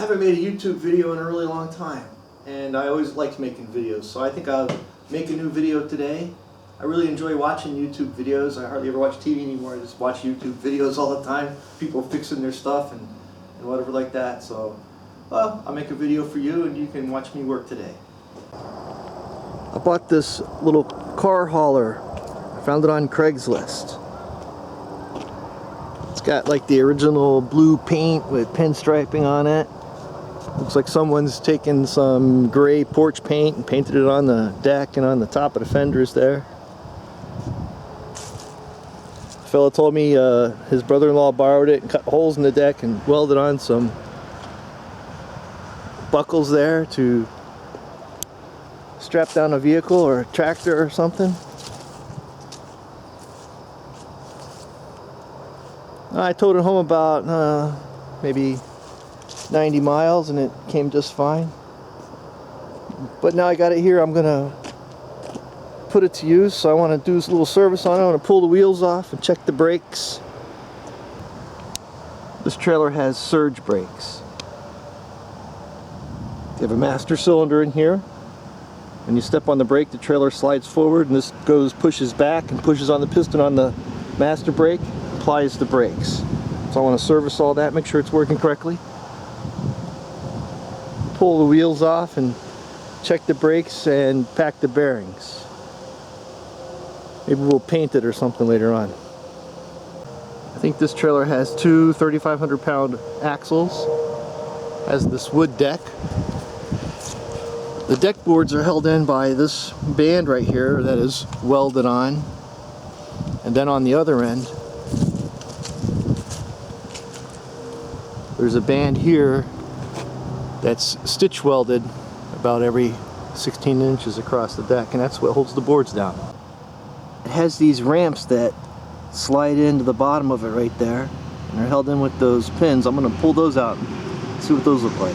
haven't made a YouTube video in a really long time, and I always liked making videos, so I think I'll make a new video today. I really enjoy watching YouTube videos. I hardly ever watch TV anymore. I just watch YouTube videos all the time. People fixing their stuff and whatever like that. So, well, I'll make a video for you and you can watch me work today. I bought this little car hauler. I found it on Craigslist. It's got like the original blue paint with pinstriping on it. Looks like someone's taken some gray porch paint and painted it on the deck and on the top of the fenders there. The fella told me his brother-in-law borrowed it and cut holes in the deck and welded on some buckles there to strap down a vehicle or a tractor or something. I towed it home about maybe 90 miles and it came just fine. But now I got it here, I'm gonna put it to use, so I want to do this little service on it. I want to pull the wheels off and check the brakes. This trailer has surge brakes. You have a master cylinder in here. When you step on the brake, the trailer slides forward and this pushes back and pushes on the piston on the master brake, applies the brakes. So I want to service all that, make sure it's working correctly. Pull the wheels off and check the brakes and pack the bearings. Maybe we'll paint it or something later on. I think this trailer has two 3,500 pound axles. Has this wood deck. The deck boards are held in by this band right here that is welded on. And then on the other end, there's a band here that's stitch welded about every 16 inches across the deck, and that's what holds the boards down. It has these ramps that slide into the bottom of it right there, and they're held in with those pins. I'm going to pull those out and see what those look like.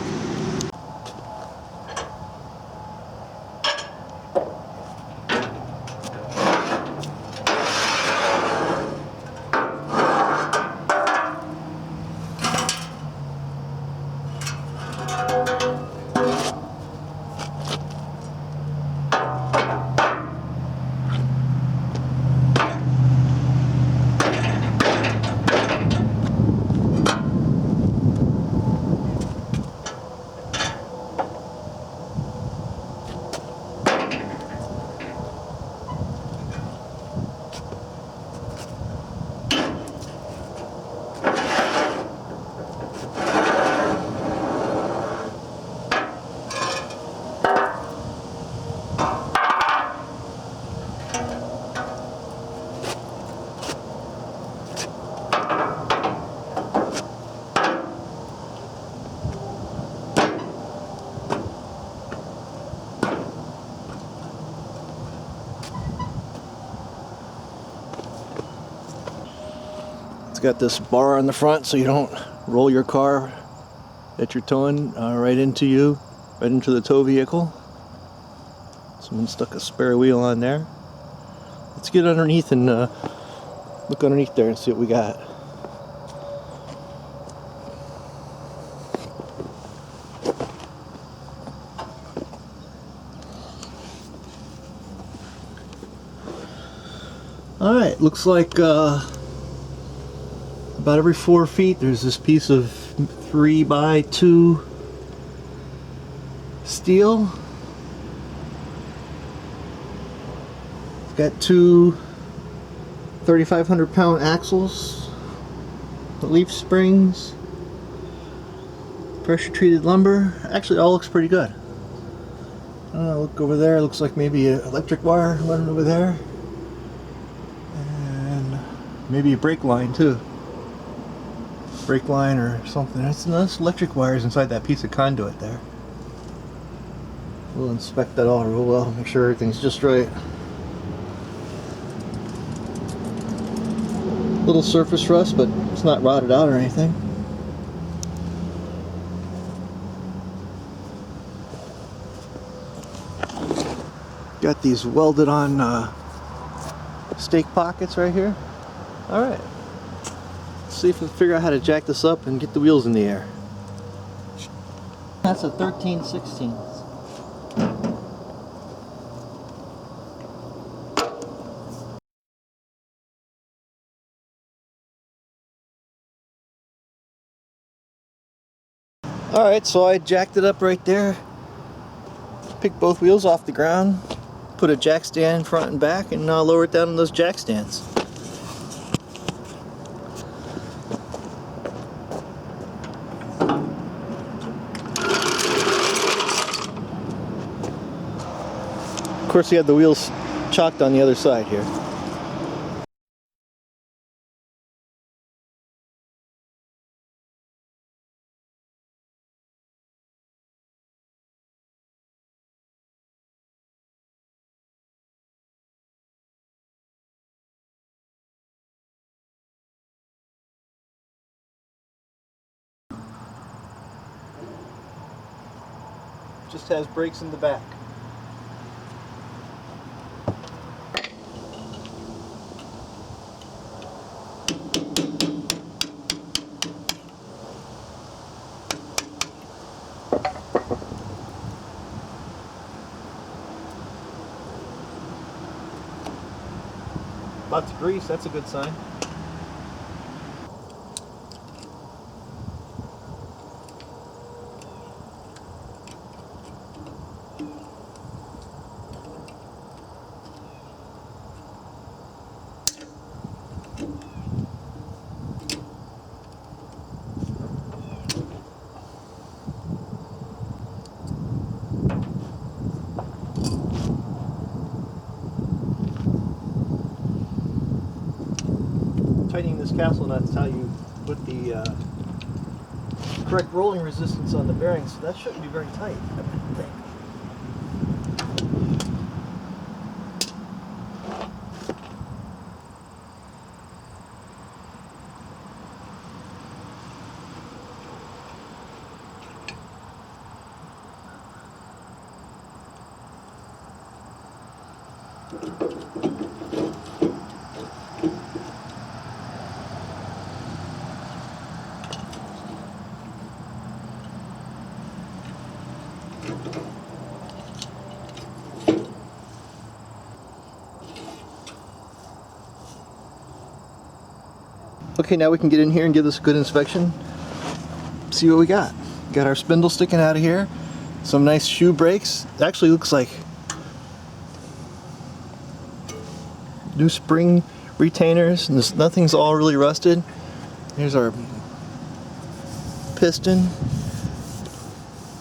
Got this bar on the front so you don't roll your car that you're towing right into the tow vehicle. Someone stuck a spare wheel on there. Let's get underneath and look underneath there and see what we got. Alright, looks like about every 4 feet there's this piece of 3x2 steel. It's got two 3,500 pound axles, the leaf springs, pressure treated lumber. Actually all looks pretty good. Look over there, looks like maybe an electric wire running over there. And maybe a brake line too. Brake line or something. That's electric wires inside that piece of conduit there. We'll inspect that all real well, make sure everything's just right. Little surface rust, but it's not rotted out or anything. Got these welded on stake pockets right here. Alright. See if we can figure out how to jack this up and get the wheels in the air. That's a 13/16. Alright, so I jacked it up right there, picked both wheels off the ground, put a jack stand front and back, and lower it down on those jack stands. Of course, you have the wheels chalked on the other side here. Just has brakes in the back. Lots of grease, that's a good sign. Tightening this castle nut is how you put the correct rolling resistance on the bearings, so that shouldn't be very tight, I wouldn't think. Okay, now we can get in here and give this a good inspection. See what we got. Got our spindle sticking out of here. Some nice shoe brakes. It actually looks like new spring retainers, and nothing's all really rusted. Here's our piston.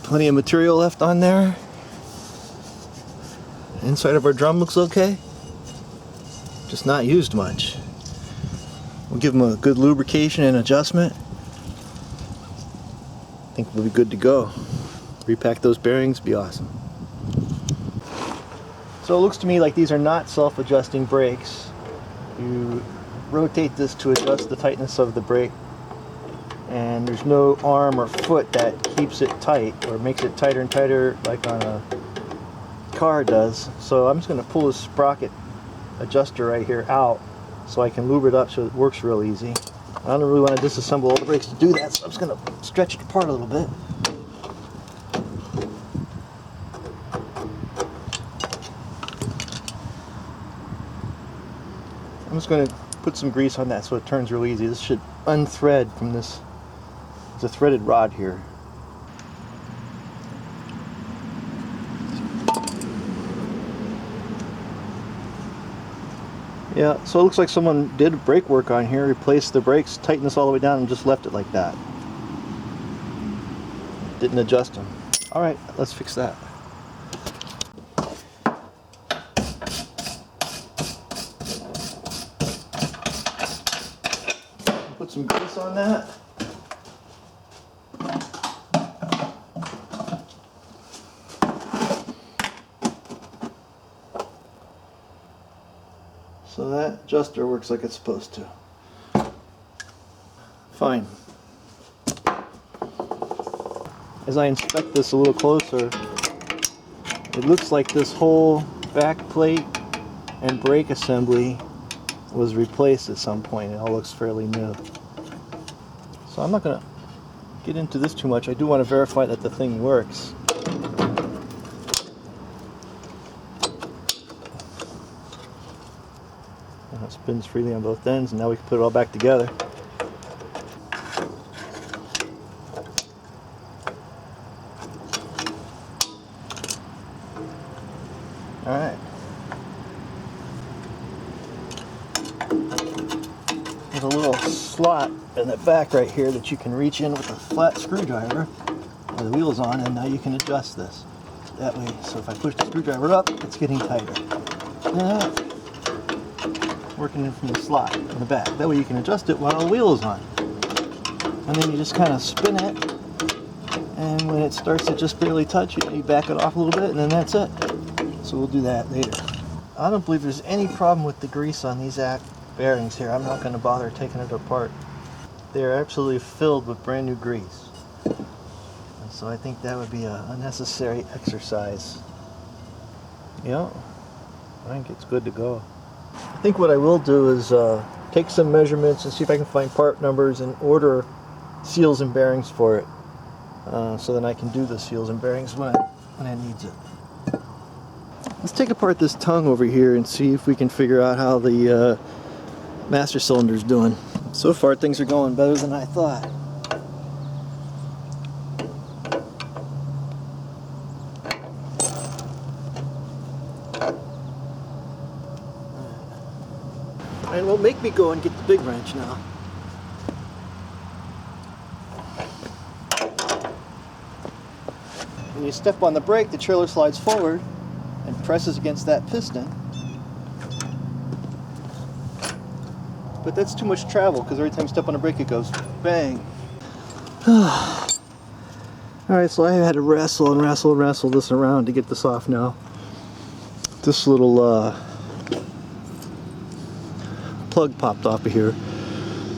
Plenty of material left on there. Inside of our drum looks okay. Just not used much. We'll give them a good lubrication and adjustment. I think we'll be good to go. Repack those bearings, be awesome. So it looks to me like these are not self-adjusting brakes. You rotate this to adjust the tightness of the brake, and there's no arm or foot that keeps it tight or makes it tighter and tighter like on a car does. So I'm just going to pull this sprocket adjuster right here out so I can lube it up so it works real easy. I don't really want to disassemble all the brakes to do that, so I'm just going to stretch it apart a little bit. I'm just going to put some grease on that so it turns real easy. This should unthread from this. It's a threaded rod here. Yeah, so it looks like someone did brake work on here, replaced the brakes, tightened this all the way down, and just left it like that. Didn't adjust them. Alright, let's fix that. Put some grease on that. So that adjuster works like it's supposed to. Fine. As I inspect this a little closer, it looks like this whole back plate and brake assembly was replaced at some point. It all looks fairly new. So I'm not going to get into this too much. I do want to verify that the thing works. It spins freely on both ends, and now we can put it all back together. Alright. There's a little slot in the back right here that you can reach in with a flat screwdriver where the wheel's on, and now you can adjust this that way. So if I push the screwdriver up, it's getting tighter. Working in from the slot in the back. That way you can adjust it while the wheel is on. And then you just kind of spin it, and when it starts to just barely touch it, you back it off a little bit, and then that's it. So we'll do that later. I don't believe there's any problem with the grease on these bearings here. I'm not going to bother taking it apart. They're absolutely filled with brand new grease. And so I think that would be an unnecessary exercise. Yeah, I think it's good to go. I think what I will do is take some measurements and see if I can find part numbers and order seals and bearings for it. So then I can do the seals and bearings when it needs it. Let's take apart this tongue over here and see if we can figure out how the master cylinder is doing. So far things are going better than I thought. And it won't make me go and get the big wrench now. When you step on the brake, the trailer slides forward and presses against that piston. But that's too much travel, because every time you step on the brake it goes bang. Alright, so I had to wrestle this around to get this off now. This little plug popped off of here.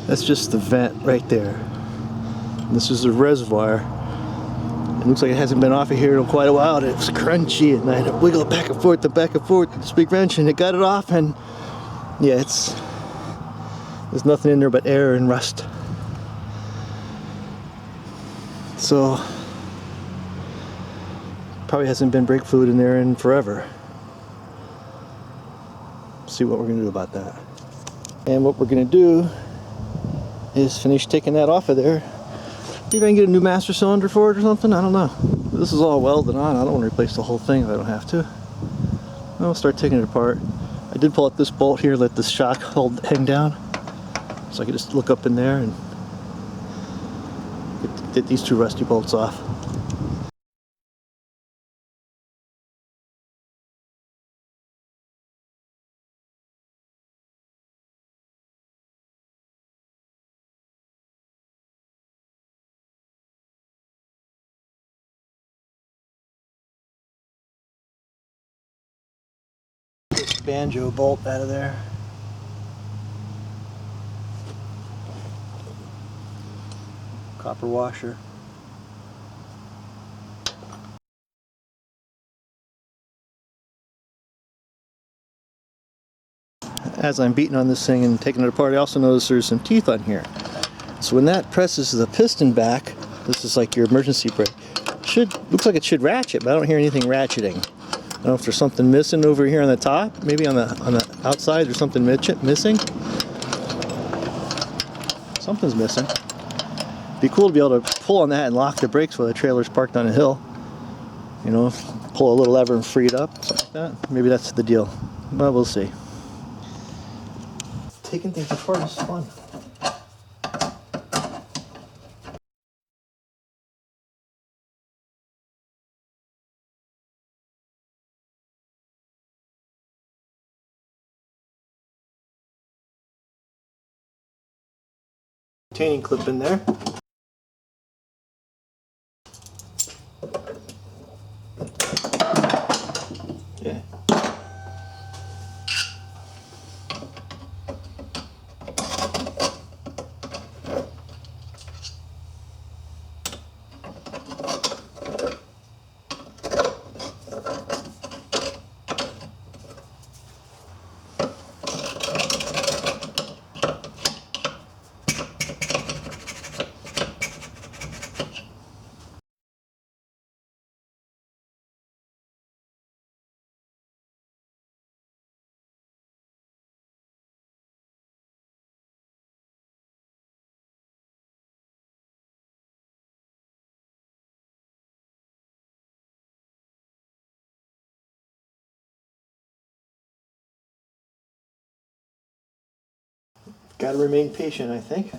That's just the vent right there. And this is the reservoir. It looks like it hasn't been off of here in quite a while. It was crunchy, and I had to wiggle it back and forth with this big wrench, and it got it off, and yeah, there's nothing in there but air and rust. So probably hasn't been brake fluid in there in forever. See what we're gonna do about that. And what we're gonna do is finish taking that off of there. Maybe I can get a new master cylinder for it or something, I don't know. This is all welded on. I don't want to replace the whole thing if I don't have to. I'll start taking it apart. I did pull out this bolt here, let this shock hang down, so I could just look up in there and get these two rusty bolts off. This banjo bolt out of there. Copper washer. As I'm beating on this thing and taking it apart, I also notice there's some teeth on here. So when that presses the piston back, this is like your emergency brake. Looks like it should ratchet, but I don't hear anything ratcheting. I don't know if there's something missing over here on the top. Maybe on the outside there's something missing. Something's missing. It'd be cool to be able to pull on that and lock the brakes while the trailer's parked on a hill. You know, pull a little lever and free it up, something like that. Maybe that's the deal. But we'll see. Taking things apart is fun. Retaining clip in there. Yeah. Gotta remain patient, I think.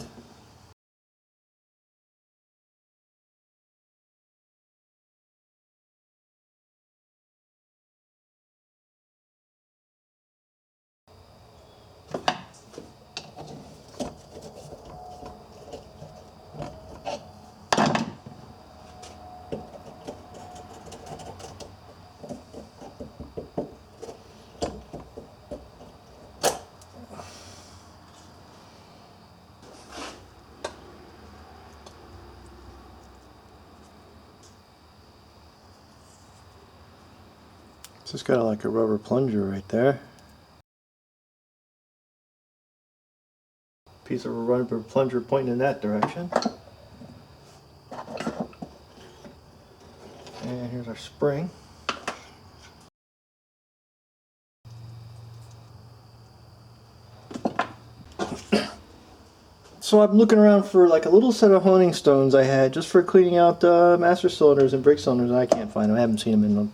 Just got like a rubber plunger right there. Piece of rubber plunger pointing in that direction. And here's our spring. So I'm looking around for like a little set of honing stones I had just for cleaning out master cylinders and brake cylinders. I can't find them. I haven't seen them in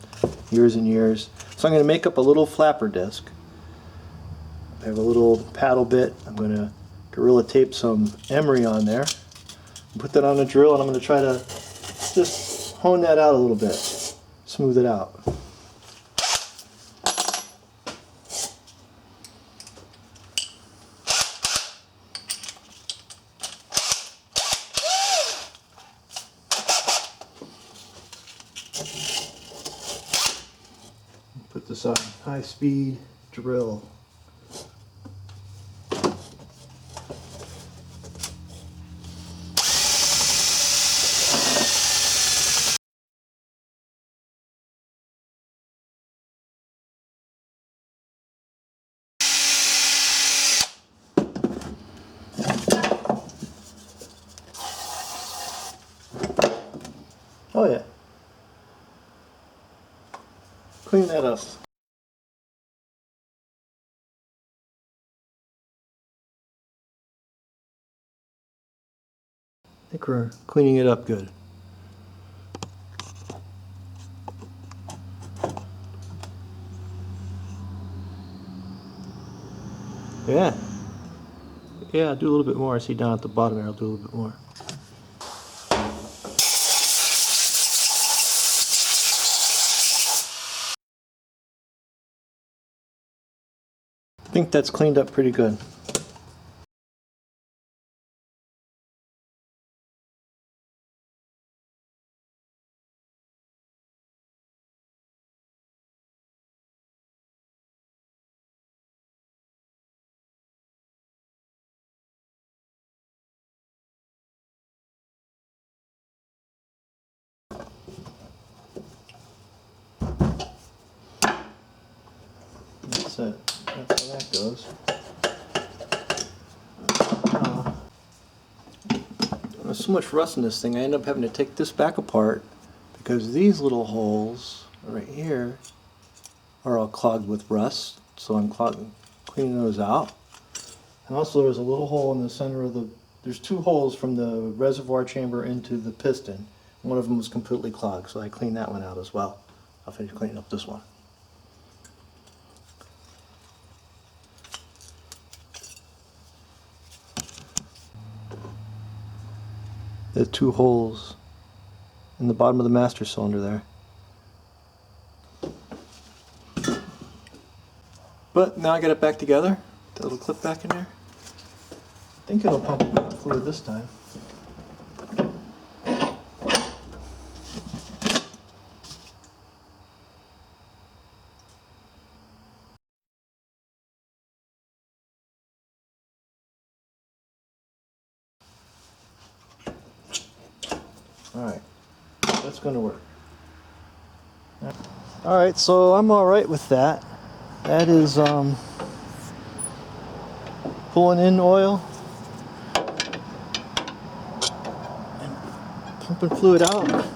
years and years. So I'm going to make up a little flapper disc. I have a little paddle bit. I'm going to Gorilla Tape some emery on there. Put that on a drill, and I'm going to try to just hone that out a little bit. Smooth it out. Put this on high-speed drill. Oh yeah. Clean that up. I think we're cleaning it up good. Yeah. Yeah, I'll do a little bit more. I see down at the bottom there, I'll do a little bit more. I think that's cleaned up pretty good. That's it. That's how that goes. There's so much rust in this thing, I end up having to take this back apart because these little holes right here are all clogged with rust. So I'm cleaning those out. And also there's a little hole in the center of there's two holes from the reservoir chamber into the piston. One of them was completely clogged, so I cleaned that one out as well. I'll finish cleaning up this one. The two holes in the bottom of the master cylinder there. But now I got it back together. That little clip back in there. I think it'll pump fluid this time. Alright, that's going to work. Alright, so I'm alright with that. That is pulling in oil and pumping fluid out.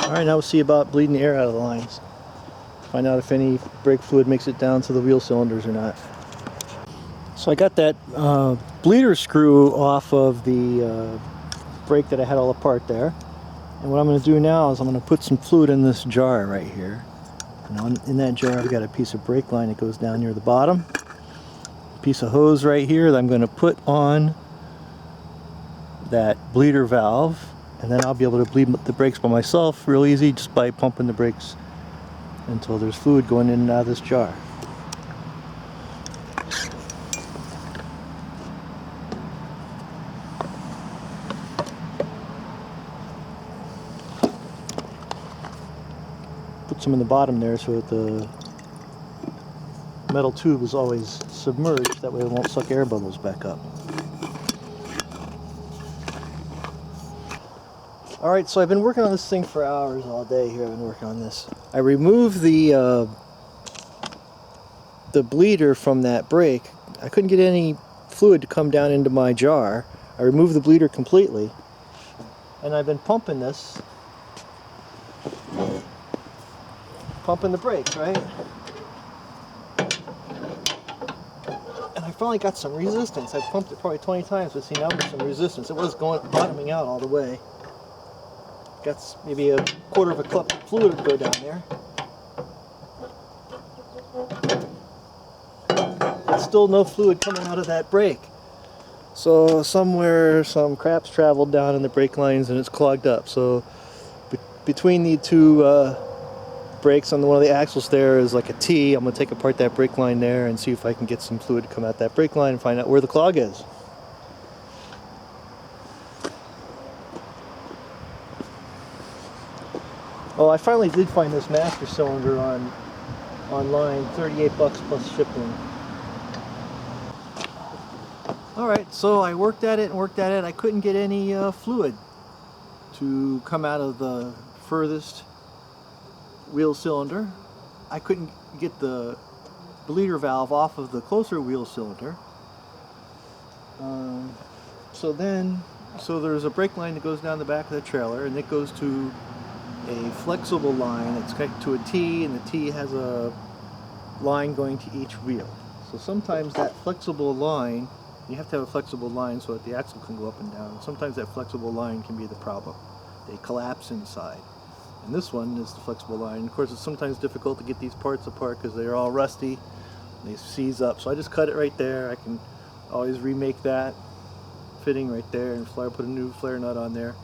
Alright, now we'll see about bleeding the air out of the lines. Find out if any brake fluid makes it down to the wheel cylinders or not. So I got that bleeder screw off of the brake that I had all apart there. And what I'm going to do now is I'm going to put some fluid in this jar right here. And in that jar I've got a piece of brake line that goes down near the bottom. A piece of hose right here that I'm going to put on that bleeder valve. And then I'll be able to bleed the brakes by myself real easy just by pumping the brakes until there's fluid going in and out of this jar. Put some in the bottom there so that the metal tube is always submerged, that way it won't suck air bubbles back up. Alright, so I've been working on this thing for hours all day here. I've been working on this. I removed the bleeder from that brake. I couldn't get any fluid to come down into my jar. I removed the bleeder completely. And I've been pumping this. Pumping the brakes, right? And I finally got some resistance. I pumped it probably 20 times, but see, now there's some resistance. It was bottoming out all the way. Got maybe a quarter of a cup of fluid to go down there. But still no fluid coming out of that brake. So somewhere some crap's traveled down in the brake lines and it's clogged up. So between the two brakes on one of the axles there is like a T. I'm going to take apart that brake line there and see if I can get some fluid to come out that brake line and find out where the clog is. Well, I finally did find this master cylinder online, 38 bucks plus shipping. Alright, so I worked at it and worked at it. I couldn't get any fluid to come out of the furthest wheel cylinder. I couldn't get the bleeder valve off of the closer wheel cylinder. So there's a brake line that goes down the back of the trailer, and it goes to a flexible line. It's connected to a T, and the T has a line going to each wheel. So sometimes that flexible line, you have to have a flexible line so that the axle can go up and down. Sometimes that flexible line can be the problem. They collapse inside. And this one is the flexible line. Of course, it's sometimes difficult to get these parts apart because they're all rusty. They seize up. So I just cut it right there. I can always remake that fitting right there and put a new flare nut on there.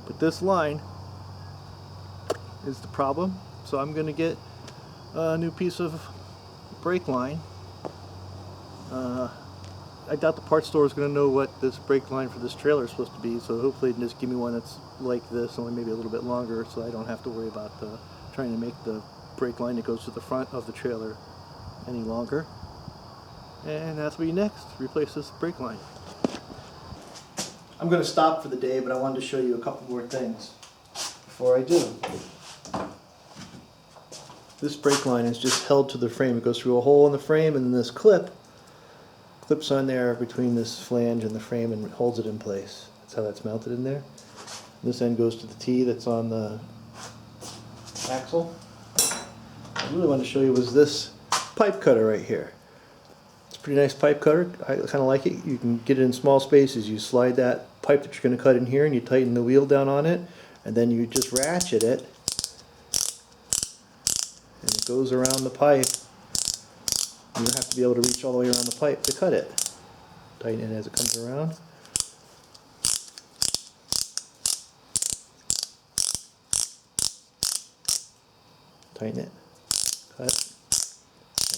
But this line is the problem. So I'm going to get a new piece of brake line. I doubt the parts store is going to know what this brake line for this trailer is supposed to be, so hopefully they can just give me one that's like this, only maybe a little bit longer, so I don't have to worry about trying to make the brake line that goes to the front of the trailer any longer. And that's what we next, replace this brake line. I'm going to stop for the day, but I wanted to show you a couple more things before I do. This brake line is just held to the frame. It goes through a hole in the frame, and then this clips on there between this flange and the frame and holds it in place. That's how that's mounted in there. This end goes to the T that's on the axle. What I really wanted to show you was this pipe cutter right here. It's a pretty nice pipe cutter. I kind of like it. You can get it in small spaces. You slide that pipe that you're going to cut in here and you tighten the wheel down on it, and then you just ratchet it and it goes around the pipe. You don't have to be able to reach all the way around the pipe to cut it. Tighten it as it comes around. Tighten it, cut,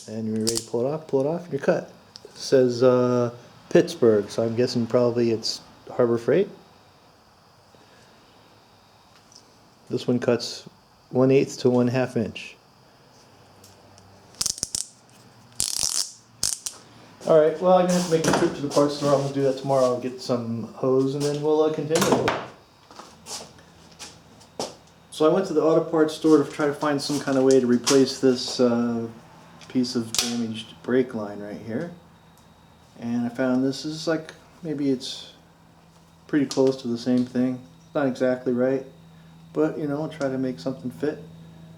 and then you're ready to pull it off, and you're cut. It says Pittsburgh, so I'm guessing probably it's Harbor Freight. This one cuts 1/8 to 1/2 inch. Alright, well, I'm going to have to make a trip to the parts store. I'm going to do that tomorrow. I'll get some hose and then we'll continue. So I went to the auto parts store to try to find some kind of way to replace this piece of damaged brake line right here. And I found this is like, maybe it's pretty close to the same thing. It's not exactly right, but you know, I'll try to make something fit.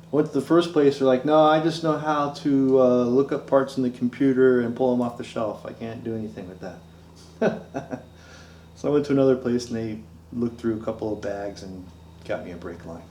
Went to the first place, they're like, no, I just know how to look up parts in the computer and pull them off the shelf. I can't do anything with that. So I went to another place and they looked through a couple of bags and got me a brake line.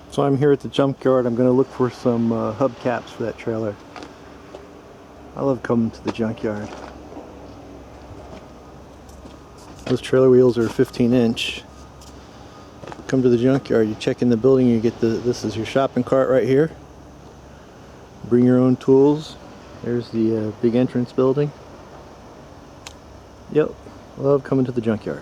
So I'm here at the junkyard. I'm going to look for some hubcaps for that trailer. I love coming to the junkyard. Those trailer wheels are 15-inch. Come to the junkyard, you check in the building, you get this is your shopping cart right here. Bring your own tools. There's the big entrance building. Yep, love coming to the junkyard.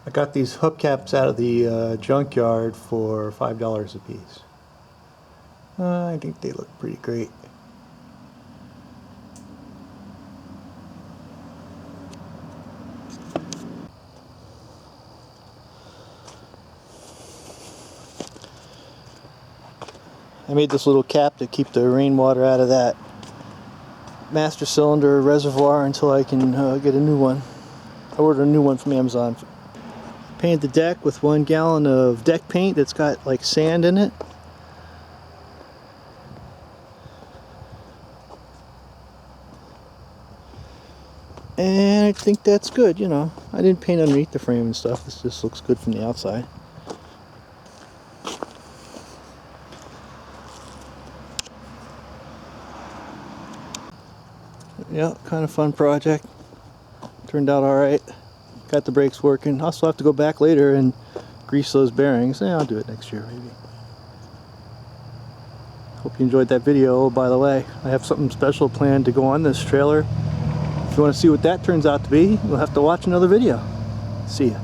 I got these hubcaps out of the junkyard for $5 a piece. I think they look pretty great. I made this little cap to keep the rainwater out of that master cylinder reservoir until I can get a new one. I ordered a new one from Amazon. Painted the deck with 1 gallon of deck paint that's got like sand in it. And I think that's good, you know. I didn't paint underneath the frame and stuff. This just looks good from the outside. Yeah, kind of fun project. Turned out alright. Got the brakes working. I'll still have to go back later and grease those bearings. I'll do it next year maybe. Hope you enjoyed that video. Oh, by the way, I have something special planned to go on this trailer. If you want to see what that turns out to be, you'll have to watch another video. See ya.